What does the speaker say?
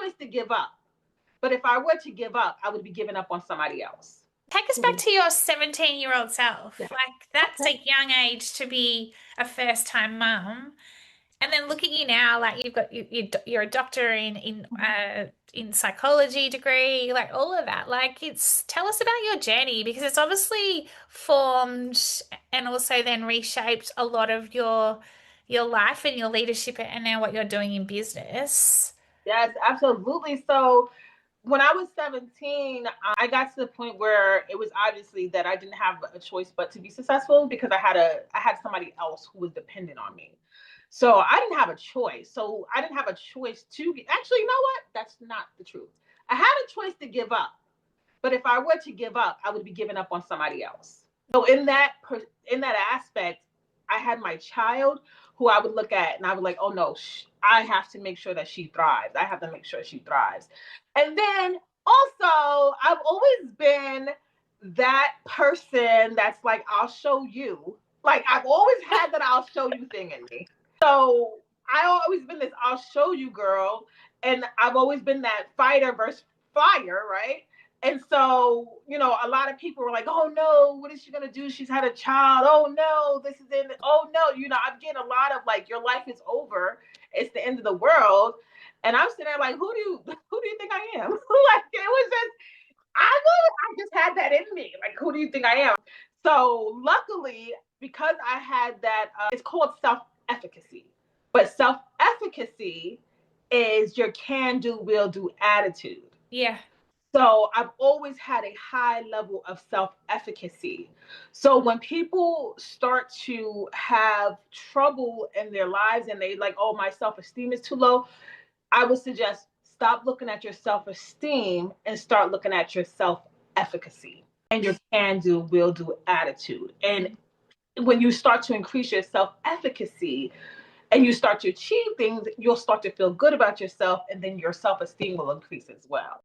choice to give up. But if I were to give up, I would be giving up on somebody else. Take us back to your 17-year-old self. Yeah. Like, that's a young age to be a first-time mum. And then look at you now, like you've got you're a doctor in psychology degree, like all of that. Like, tell us about your journey, because it's obviously formed and also then reshaped a lot of your life and your leadership and now what you're doing in business. Yes, absolutely. So when I was 17, I got to the point where it was obviously that I didn't have a choice but to be successful, because I had somebody else who was dependent on me. So I didn't have a choice. So I didn't have a choice to be, actually, you know what? That's not the truth. I had a choice to give up. But if I were to give up, I would be giving up on somebody else. So in that aspect, I had my child who I would look at and I would like, oh no, I have to make sure that she thrives. I have to make sure she thrives. And then also, I've always been that person that's like, I'll show you. Like, I've always had that I'll show you thing in me. So I always been this I'll show you girl. And I've always been that fighter versus fire, right? And so, a lot of people were like, oh no, what is she going to do? She's had a child. Oh no, this is in, oh no, I'm getting a lot of like, your life is over. It's the end of the world. And I'm sitting there like, who do you think I am? Like, it was just, I just had that in me. Like, who do you think I am? So luckily, because I had that, it's called self-efficacy. But self-efficacy is your can-do, will-do attitude. Yeah. So I've always had a high level of self-efficacy. So when people start to have trouble in their lives and they like, oh, my self-esteem is too low, I would suggest stop looking at your self-esteem and start looking at your self-efficacy and your can-do, will-do attitude. And when you start to increase your self-efficacy and you start to achieve things, you'll start to feel good about yourself, and then your self-esteem will increase as well.